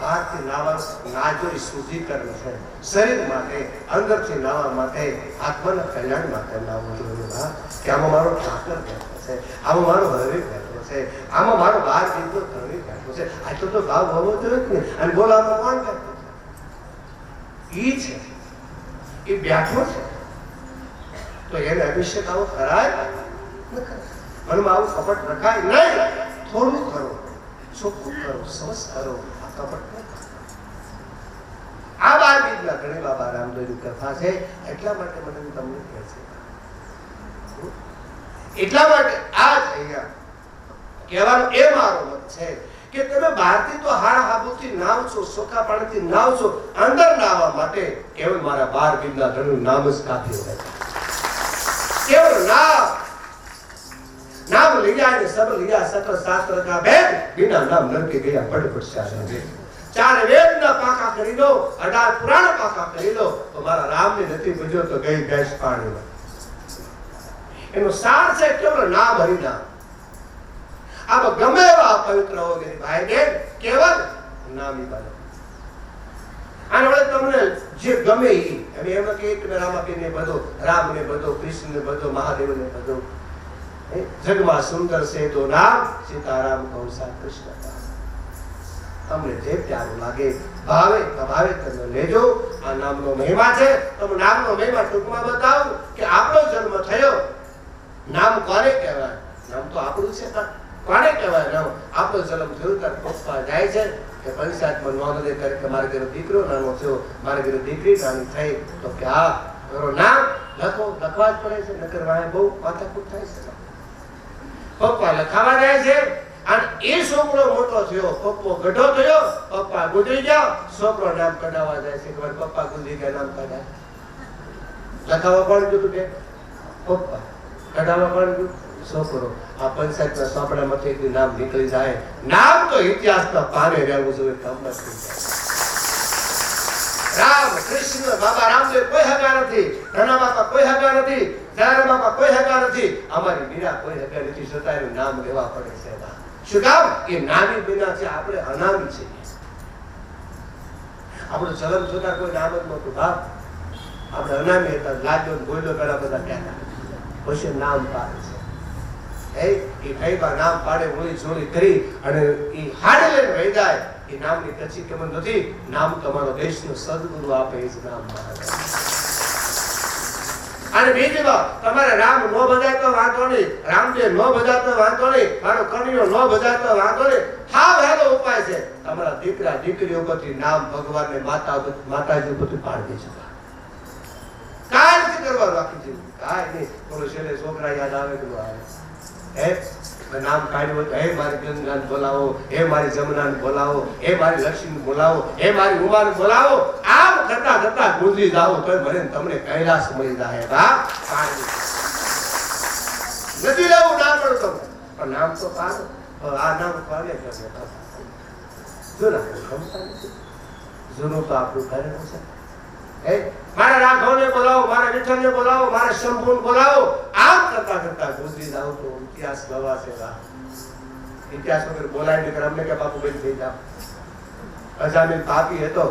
भारतीय नावा नाजोरी शुद्धिकरण है शरीर माटे अंदर से नावा माटे आत्माના કલ્યાણ માટે નાવું જોઈએ બા. કે આમાં મારો ઠાકર બેઠો છે, આમાં મારો હરિ બેઠો છે, આમાં મારો બાર દીકરો ધણી બેઠો છે. આ તો ભાવ હોવો જોઈએ ને. અને બોલાવવા કોણ બેઠો છે? ઈ છે, એ બેઠો છે તો એને અભિષેક આવો કરાય મનમાં આવું કપટ રખાય નહીં. થોડું કરો, ચોખ્ખું કરો, સરસ કરો. આ કપટ નહીં. આ 12 બીજના ઘણી બાબા રામદેવની કથા છે. એટલા માટે મને તમને કહે છે, એટલા માટે આ જ અહીંયા કહેવાનો એ મારો મત છે કે તમે બહારથી તો હારા હાબુથી નાવ છો, સોખા પાણીથી નાવ છો, અંદર નાવા માટે કેવળ મારા 12 બીજના ઘરનું નામ જ કાફી હોય. केवल नाम लिया ने सब लिया सकल शास्त्र का वेद बिना नाम नर के गया पड़ पड़. 4 वेद ना पाका करी लो, 18 पुराण पाका करी लो तो मारा राम ने नथी बुझ्यो तो गई गैस पानी में. एनो सार से केवल नाम हरि नाम. अब गमे एवा पवित्र हो गए भाई बहन, केवल नाम ही बनो. આને વળે તમને જે ગમે એ હવે એમ કે એક રામાપીરને બધો, રામને બધો, કૃષ્ણને બધો, મહાદેવને બધો. જગમાં સુંદર છે તો નામ સીતારામ કૌશા કૃષ્ણ. તમને જે પ્યારું લાગે ભાવે તમે લેજો. આ નામનો મહિમા છે. તમે નામનો મહિમા ટૂંકમાં બતાવું કે આપણો જન્મ થયો, નામ કોને કહેવાય? નામ તો આપણું છે. કોને કહેવાય નામ? આપણો જન્મ થયો ત્યારે પપ્પા જાય છે કે પંચાયતમાં નોંધ કરે કે મારે ઘરે દીકરો નાનો થયો, મારે ઘરે દીકરી નાની થઈ, તો કે આ નામ લખવા જ પડે છે, નકર વાંહે બહુ માથાકૂટ થાય છે. પપ્પા લખાવા જાય છે અને એ છોકરો મોટો થયો, પપ્પો ગઢો થયો, પપ્પા ગુજરી ગયા, છોકરો નામ કઢાવવા જાય છે કે મારા પપ્પા ગુજરી ગયા, નામ કઢાય. લખાવા કોણ ગયું કે પપ્પા, કઢાવવા કોણ ગયું છોકરો. આ પંચાયતના ચોપડામાંથી નામ નીકળી જાય. નામ તો ઇતિહાસના પાને રહેવું જોઈએ, કામ નથી. રામ કૃષ્ણ બાબા રામદેવ કોઈ હગા નથી, નાના બાપા કોઈ હગા નથી, જારા બાપા કોઈ હગા નથી, અમારી મીરા કોઈ હગા નથી, છતાં એનું નામ લેવા પડે છે. શું કામ? એ નામી બિના છે, આપણે અનામી છીએ. આપણું ચલણ જોતા કોઈ નામ જ નહોતું. બાપ આપણે અનામી હતા, લાગ્યો બોલ્યો ઘણા બધા કહેતા, પછી નામ પાડે છે. એ ભાઈબા નામ પાડે, ઓળી ચોળી કરી અને એ હાડે લઈને વહી જાય. એ નામની કચ્છી કિંમત નથી. નામ તમારો દેશનો સદગુરુ આપે, એ જ નામ અને બીજી વાત, તમારે રામ નો બજાય તો વાંધો નહીં, રામદેવ નો બજાય તો વાંધો નહીં, મારો કનૈયો નો બજાય તો વાંધો નહીં. હા વહેલો ઉપાય છે, તમારા દીકરા દીકરીઓ પરથી નામ ભગવાનને માતાજી ઉપરથી પાડી દેજો. કાંઈ નથી કરવાનું આખી જિંદગી, કાંઈ નહીં. બોલો છેલ્લે છોકરા યાદ આવે કે આવે નામ કાઢ્યું તો હે મારી ગંગાને બોલાવો, હે મારી જમનાને બોલાવો, હે મારી લક્ષ્મીને બોલાવો, હે મારી ઉમાને બોલાવો. આમ કરતા કરતા ગુજરી જાઓ તો મને તમને કૈલાસ મળી જાય. નથી લેવું નામ પણ તમને, પણ નામ તો પાડો. આ નામ પાડે જૂનું તો આપણું ઘરેલું છે. મારા રાઘવને બોલાવો, મારા વિઠ્ઠલને બોલાવો, મારા શંભુને બોલાવો. આમ કરતા કરતા ગુજરી જાવ તો ઇતિહાસ ગવાશે. ઇતિહાસ વગર બોલાય નહીં. અમને કે બાપુ બેન થઈ જાવ. અજામીન પાપી હતો,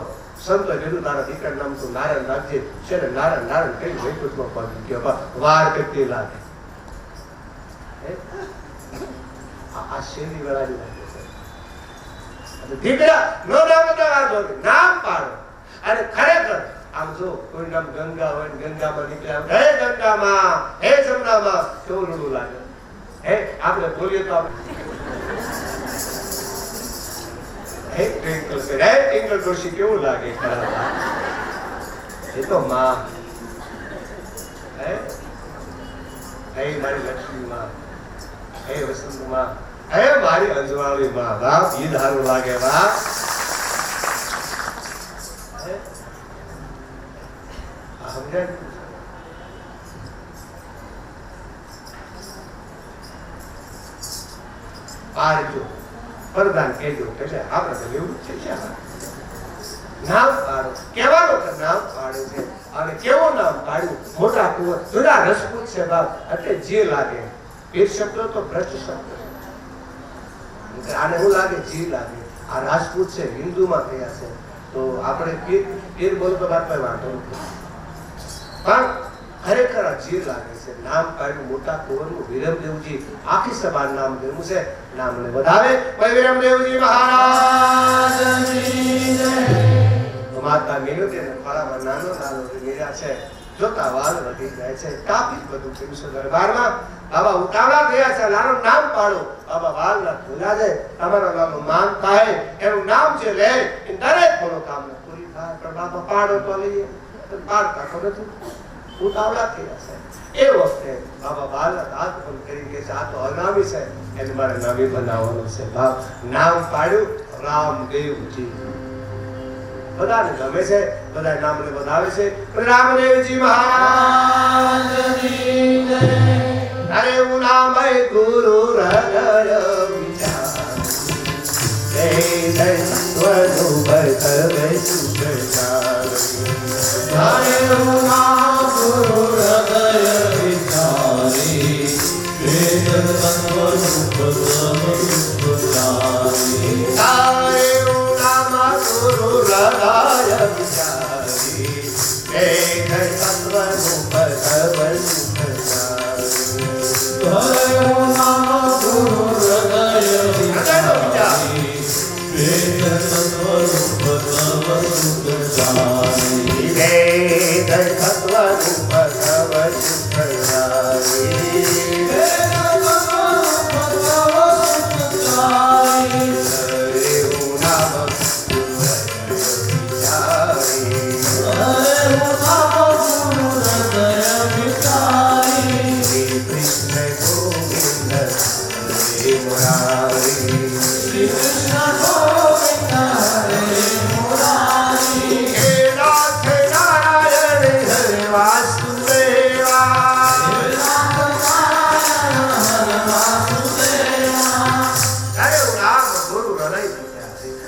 સંતો કીધું તારા દીકરા નામ તું નારાયણ રાખજે. છે ને નારાયણ નારાયણ કઈ વૈકુંઠમાં પહોંચી ગયો. વાર કેટલી લાગે. આ શેરી વેળાની લાગે છે. દીકરા નો નામ નામ પાડો. અને ખરેખર આમ જો કોઈ નામ ગંગા હોય ને ગંગામાં નીકળ્યા, હે ગંગામાં, હે જમનામાં, કેવું રૂડું લાગે. હે આપણે બોલીએ તો હે ટ્વિંકલ કરે, હે ટ્વિંકલ ડોશી કેવું લાગે. એ તો માં. હે મારી લક્ષ્મી માં, હે વસંત માં, હે મારી અંજવાળી માં. બાપ ઈ ધારું લાગે. બાપ પરદાન કહેજો કે આપણે તો એવું છે. નામ પાડો, કેવાનો નામ પાડે છે. અને કેવો નામ પાડ્યું? મોટા કુંવર જુદા રસપૂત છે બાપ, એટલે જે લાગે. પીર શબ્દ તો ભ્રષ્ટ શબ્દ, આને શું લાગે? જી લાગે. આ રાજપૂત છે, હિન્દુમાં થયા છે, તો આપણે પીર બોલો તો બાપ વાંધો નથી. પણ ખરેખર જીવ લાગે છે. નામ પાડ્યું મોટા કુંવરનું વિરમદેવજી, આખી સભા નામ દેવું છે. નામને વધાવે વિરમદેવજી મહારાજની જય. માતા મિનતી ને ફળામાં નાનો નાનો મેળા છે, જોતા વાલ વધી જાય છે. કાપી બધું કર્યું છે દરબારમાં. બાબા ઉતાવળા થયા છે, નાનું નામ પાડો. બાબા વાલ ના ભૂલા જાય, તમારા નામનું માન થાય, એનું નામ જે લે એ દરેક મનોકામના પૂરી થાય. પણ બાબા પાડો તો લઈએ, પાડતા તો નથી, ઉતાવળા થયા છે. એ વખતે બાબા બાલક હાથ પણ કરી કે આ તો અનામી છે, એને મારે નામી બનાવવાનું છે. બાપ નામ પાડ્યું રામદેવજી. બધાને ગમે છે, બધા નામને વધાવે છે. રામદેવજી મહારાજની જય. અરે હું નામ ગુરુ હૃદય વિચાર સ્વરૂપ હરે ઉમા ગુરુ હૃદય વિચારી, વેદ તત્વ રૂપ સમરૂપચારી. હરે ઉમા ગુરુ હૃદય વિચારી, વેદ તત્વ રૂપ સમરૂપચારી. હરે ઉમા ગુરુ હૃદય વિચારી, વેદ તત્વ રૂપ વિચારી વેદ તત્વરૂપ ભગવ સુખદાયી હરેવું નામ શ્રી કૃષ્ણ ગોવિંદ હરે મુરારી હે નાથ નારાયણ હરે વાસુદેવા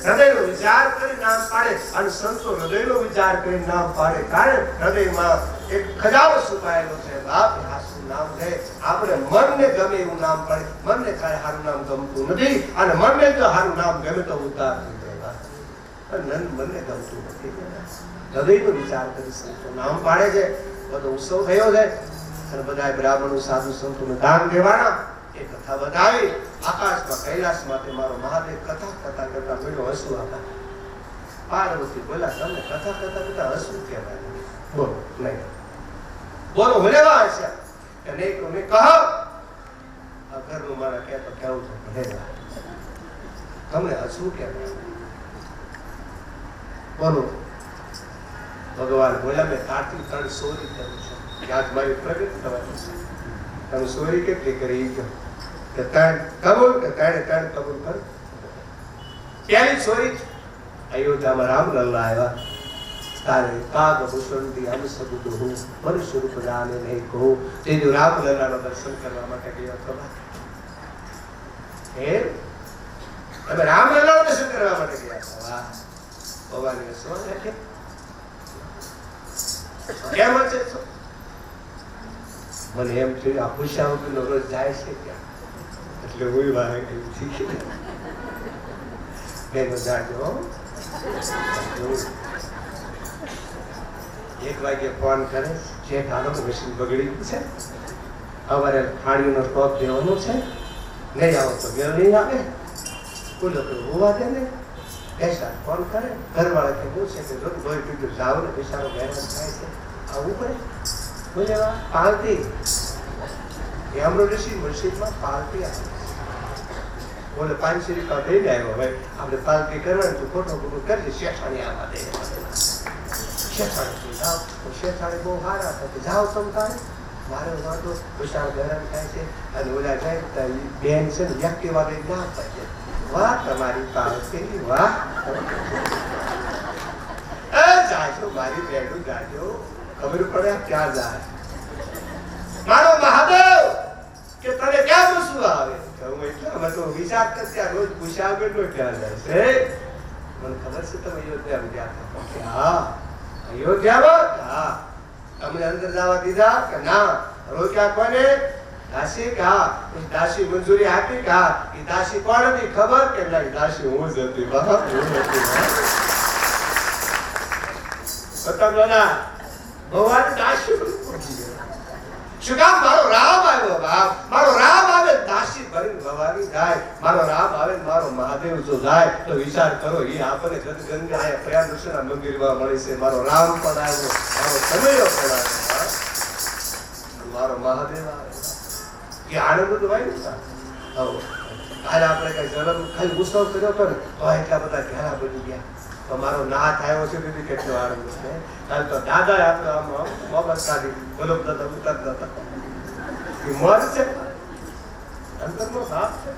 હૃદયનો વિચાર કરી નામ પાડે અને સંતો હૃદયનો વિચાર કરી નામ પાડે કારણ હૃદયમાં એક ખજાનો છુપાયેલો છે બાપ હાસુ નામ છે આપણે મનને ગમે એવું નામ પાડે મનને કાંઈ સારું નામ ગમતું નથી અને મનને જો સારું નામ ગમે તો ઉદ્ધાર થઈ જાય મનને ગમતું નથી હૃદયનો વિચાર કરી સંતો નામ પાડે છે બધો ઉત્સવ થયો છે અને બધા બ્રાહ્મણો સાધુ સંતોને દાન દેવાના એ કથા બતાવી આકાશમાં કૈલાસમાં મારો મહાદેવ કથા કરતા મળ્યો હસવું હતા પાર્વતી બોલા તમને કથા કરતા હસવું કહેવાય બોલો નહીં બોલો ભલેવા હશે કે નહીં તો મેં કહો આ ઘરનું મારા કહેતો કેવું છે ભલેવા તમને હસવું કહેવાય બોલો ભગવાન બોલ્યા મેં તારથી ત્રણ સોરી કરું છું કે આજ મારી પ્રગતિ થવાની છે તમે સોરી કેટલી કરી કે ત્રણ કબૂલ કે ત્રણ કબૂલ કર પહેલી સોરી અયોધ્યામાં રામલલ્લા આવ્યા તારે કાગ ભૂષણથી હમ સબુદ હું મનુષ્ય રૂપ જાને નહીં કહું તે જો રામલલ્લાના દર્શન કરવા માટે ગયા પ્રભા હે તમે રામલલ્લાના દર્શન કરવા માટે ગયા વાહ ભગવાનને શું રાખે કેમ છે મને એમ થયું આ પૂછ્યા વગરનો રોજ જાય છે ક્યાં એટલે હું વારે ગઈ બેન જાજો 1 વાગે ફોન કરે શેઠ આનો મશીન બગડી ગયું છે અમારે ખાણીનો ટોપ દેવાનો છે નહીં આવો તો મેળ નહીં આવે બોલો તો હોવા દે ને પૈસા ફોન કરે ઘરવાળા કે પૂછે કે જો કોઈ પીધું જાવ ને પૈસાનો બેલેન્સ થાય છે આવું પડે બોલે પાર્ટી એમ્બ્રોડરી મશીનમાં પાર્ટી આવે બોલે 500 રૂપિયા દઈને આવ્યો ભાઈ આપણે પાર્ટી કરવાની તો ખોટો કરજે શેઠાણી આવવા દે શેઠાણી જાઓ તો શેઠાણી બહુ સારા હતા જાઓ તમ તારે મારે વાંધો પૈસા ગરમ થાય છે અને ઓલા જાય બેન છે ને એક્ટિવા લઈને ના પડે વાહ તમારી પાર્ટી વાહ જાજો મારી બેડું જાજો ખબર પડે ક્યાં જાય મારો મહાદેવ કે તને ક્યાં પૂછવું આવે હું એટલા મેં તો વિચાર કરતા રોજ પૂછ્યા વગર નો ક્યાં જાય છે મને ખબર છે તમે અયોધ્યા ગયા હતા હા અયોધ્યામાં હા તમને અંદર જવા દીધા કે ના રોક્યા કોને દાસી કા દાસી મંજૂરી આપી કા એ દાસી કોણ હતી ખબર કે નહીં દાસી હું જ હતી બાબા હું હતી બતાવના ભગવાન દાસી શું કામ મારો રામ આવ્યો બાપ મારો રામ આવે દાસી ભરીને ભવાની જાય મારો રામ આવે મારો મહાદેવ જો જાય તો વિચાર કરો એ આપણને ગંગા આયા પ્રયાગ ઋષિના મંદિરમાં મળે છે મારો રામ પણ આવ્યો મારો સમયો પણ આવ્યો મારો મહાદેવ આવે એ આનંદ તો ભાઈ ને હવે કાલે આપણે કઈ જન્મ ખાલી ઉત્સવ કર્યો હતો ને તો એટલા બધા ઘેરા બની ગયા તો મારો નાથ આવ્યો છે તેથી કેટલો આનંદ છે કાલે તો દાદા આપણે આમ મોબાઈલ કાઢી ગોલબ દાદા ઉતરતા હતા એ મન છે અંતરનો ભાવ છે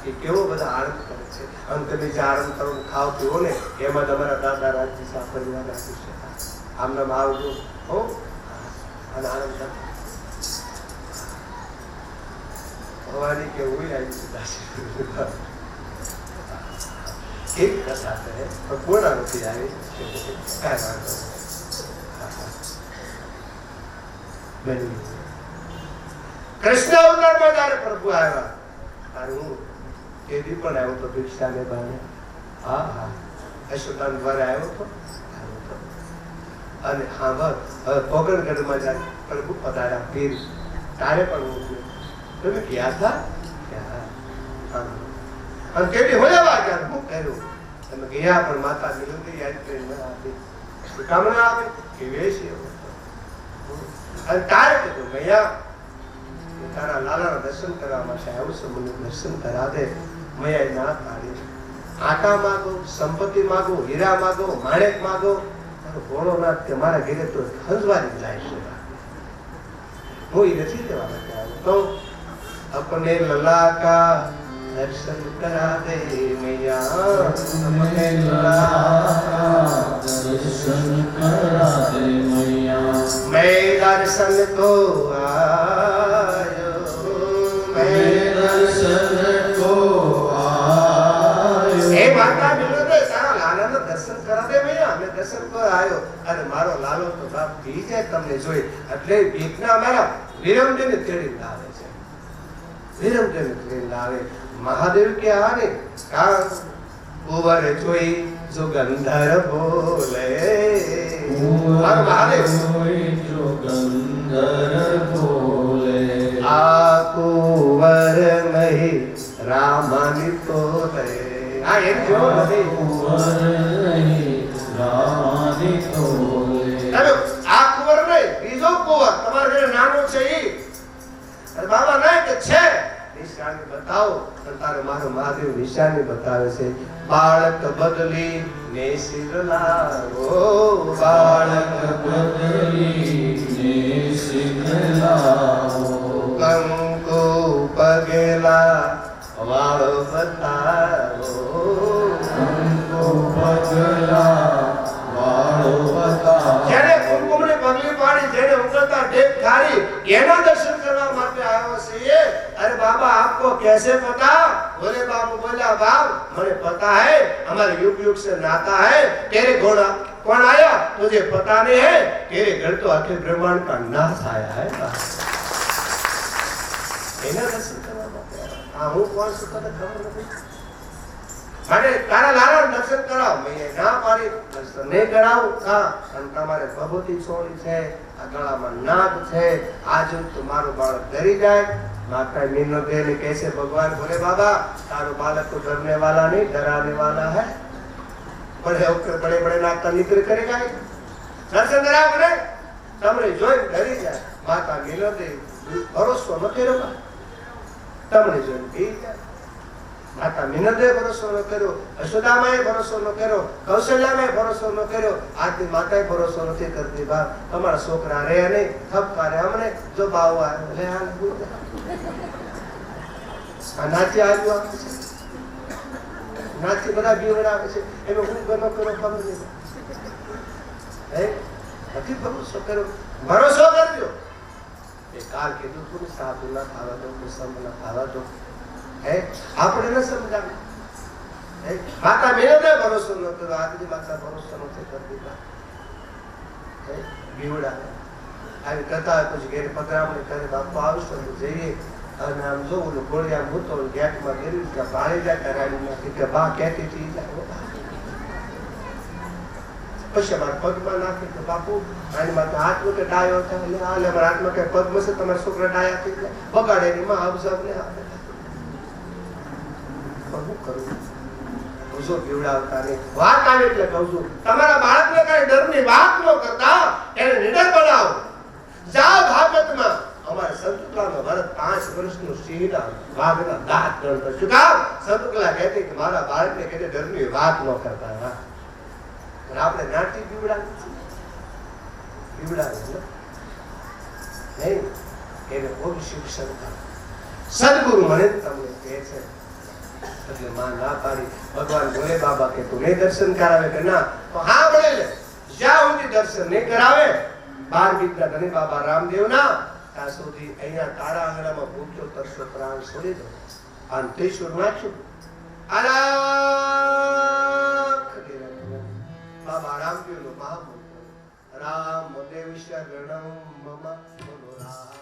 એ કેવો બધા આનંદ કરે છે અને તમે જે આનંદ કરો ખાવ પીવો ને એમાં તમારા દાદા રાજજી શાહ પરિવાર રાખી છે આમના આવજો હો અને આનંદ કરો ભવાની કે હું આવી છું દાસી એક કથા છે પણ પૂર્ણ નથી આવી કાંઈ વાંધો બની કૃષ્ણ અવતારમાં જયારે પ્રભુ આવ્યા ત્યારે હું તેદી પણ આવ્યો તો ભિક્ષાને બહાને હા હા અશ્વતાન દ્વારા આવ્યો હતો અને હા બસ હવે પોગણગઢમાં જયારે પ્રભુ પધાર્યા પીર તારે પણ હું તમે ગયા હતા અને તેથી હોયા ગયા હું કર્યું તમે ગયા પણ માતા નિરંતર યાદ કરીને આપી શુભકામના આપી કે વેશ એવો અને તારે કીધું મૈયા તારા લાલાના દર્શન કરવા માટે આવું છું, મને દર્શન કરા દે. મૈયાએ ના પાડી. આટા માગો, સંપત્તિ માગો, હીરા માગો, માણેક માગો, ઘોડો ના મારા ઘેરે તો હંસવારી જાય છે. હું એ નથી દેવા માટે આવ્યો તો अपने लला का दर्शन करा दे मैया, अपने लला का दर्शन करा दे मैया. मैं दर्शन को आयो, मैं दर्शन को आयो. हे माता विनोदे तारा लाला નો દર્શન કરા દે મૈયા. મેં દર્શન પર આવ્યો અને મારો લાલો તો બાપ પી જાય તમને જોઈ એટલે બીકના મારા વિરમદેવને તેડી લાવે છે. વિરમદેવને તેડી લાવે. મહાદેવ કે આને કા કુંવર જોઈ જોગંધર બોલે. મારો મહાદેવ જોગંધર બોલે. આ કુંવર નહીં રામાની તો લે. આ એમ જો નથી રામાની તો લે. આ કુંવર નહીં બીજો કુંવર તમારા ઘરે નાનો છે ઈ. અરે બાબા નહીં કે છે નિશાની બતાવો. અને તારે મારો મહાદેવ નિશાની બતાવે છે. બાળક બદલી ને શિર લાવો, બાળક બદલી ને શિર લાવો. કંકુ પગેલા વાળો બતાવો, કંકુ પગલા વાળો બતાવો. જેને કુમકુમની પગલી પાડી, જેને ઉગલતા ટેક ખારી, એના દર્શન કરવા માટે આવ્યો છે ये. अरे बाबा आपको कैसे पता? बोले बाबू बोला बाप मुझे पता है, हमारे युग युग से नाता है. तेरे घोड़ा कौन आया तुझे पता नहीं है? तेरे घर तो अखिल ब्रह्मांड का नाथ आया है. एना दर्शन કરવા માટે આ હું કોણ છું તને ખબર નથી. મારે તારા લાલા દર્શન કરાવ. મેં ના પાડી દર્શન નહીં કરાવું. હા અને તમારે ભભૂતિ છોડી છે, આ ગળામાં નાગ છે, આજુ તો મારું બાળક ડરી જાય. माता मीनो देने कैसे भगवान बोले बाबा तारो बालक को डरने वाला नहीं डराने वाला है. बड़े होकर बड़े बड़े नाक का निकर करेगा. दर्शन करा बोले तमरे जोई डरी जाए. माता मीनो दे भरोसा न करो, तमरे जोई पी जाए. माता मीनो दे भरोसा न करो, यशोदा माए भरोसा न करो, कौशल्या माए भरोसा न करो. आदि माताए भरोसा नहीं करती. बाप તમારા છોકરા રે નહીં થપકારે અમને જો બાવ આવે લે આ નાચી આવ્યું આવે છે, નાચી બધા બીવડાવે છે. એનો હું ગનો કરો ખબર નહીં. હે નથી ભરોસો કરો, ભરોસો કરજો. એ કાલ કીધું તું સાધુ ના ખાવા દો, કુસમ ના ખાવા દો. હે આપણે ન સમજાવે. હે માતા મેનો ને ભરોસો ન કરો. આજની માતા ભરોસો નથી કરતી. હે બીવડા આવી કરતા હોય પછી ઘેર પધરામણી કરે. બાપુ આવશો જઈએ અને આમ જો ઓલું ગોળી આમ મૂતો ગેટમાં ગેરી ભાળી જાય રાણીમાંથી કે બા કહેતી હતી પછી અમારા પગમાં નાખી તો બાપુ આની માથે હાથ મૂકે ડાયો થાય એટલે હાલે અમારા હાથમાં કઈ પગ મસે તમારા છોકરા ડાયા થઈ જાય બગાડે એની માં અબઝબ ને આપણે શું કરું જો બીવડાવતા નહીં. વાત આવે એટલે કહું છું તમારા બાળકને કઈ ડરની વાત ન કરતા એને નિડર બનાવો. જાઓ ભાગવતમાં અમારા સંતુકલાનો ભરત 5 વર્ષનું સિંહના વાઘના દાંત ગણતો. શું કામ? સંતુકલા કહેતી કે મારા બાળકને કઈ ડરની વાત ન કરતા. હા પણ આપણે નાટી બીવડાવી નહીં. એને ખૂબ શિક્ષણ કરો. સદગુરુ મને તમને કહે છે એટલે માં ના પાડી. ભગવાન બોલે બાબા કે તું નહીં દર્શન કરાવે કે ના તો હા બોલે લે જ્યાં સુધી દર્શન નહીં કરાવે 12 બીજના ધણી બાબા રામદેવ ના ત્યાં સુધી અહીંયા તારા આંગણામાં ભૂખ્યો તરસો પ્રાણ છોડી દો. અને ત્રિશુળ નાખ્યું આલાખ બાબા રામદેવ નો મહામંત્ર રામ દેવ શરણમ મમ બોલો રામ.